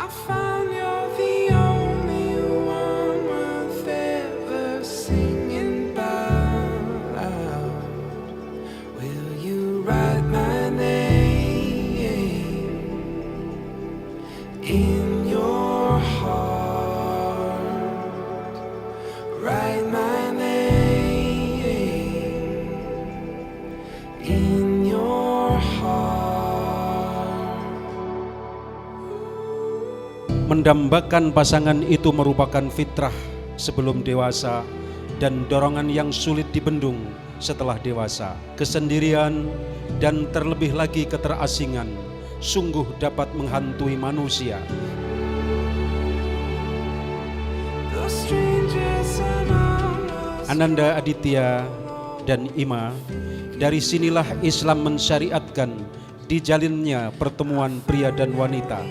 I found you're the only one worth ever singing about. Will you write my name in your heart? Write my name in your heart. Mendambakan pasangan itu merupakan fitrah sebelum dewasa dan dorongan yang sulit dibendung setelah dewasa. Kesendirian dan terlebih lagi keterasingan sungguh dapat menghantui manusia. The strangers around us. Ananda Aditya dan Ima, dari sinilah Islam mensyariatkan dijalinnya pertemuan pria dan wanita,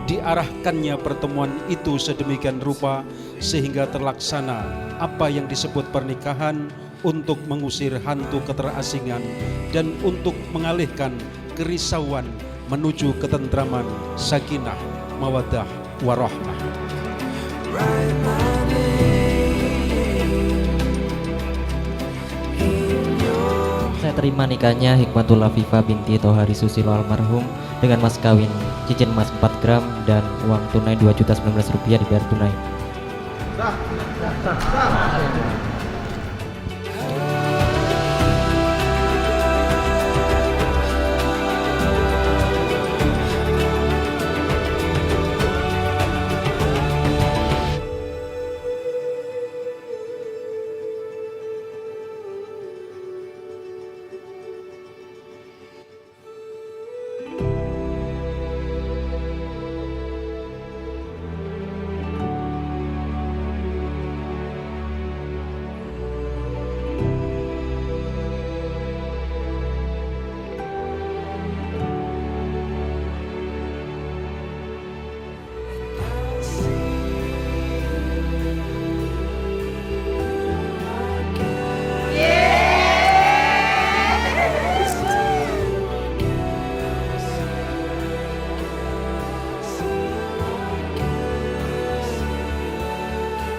diarahkannya pertemuan itu sedemikian rupa sehingga terlaksana apa yang disebut pernikahan untuk mengusir hantu keterasingan dan untuk mengalihkan kerisauan menuju ketentraman, sakinah, mawaddah, warahmah. Write my name in your. Saya terima nikahnya Hikmatul Afifah binti Tohari Susilo almarhum dengan mas kawin cincin emas 4 gram dan uang tunai Rp2.019 dibayar tunai.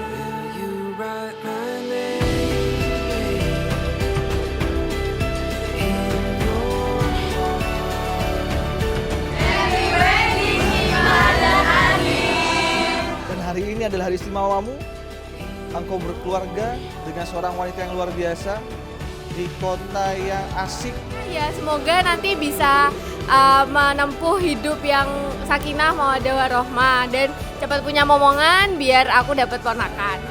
Will you write my name in your Dan hari ini adalah hari istimewamu. Engkau berkeluarga dengan seorang wanita yang luar biasa di kota yang asik. Ya, semoga nanti bisa menempuh hidup yang sakinah, mawaddah, warahmah dan cepat punya momongan biar aku dapat ponakan.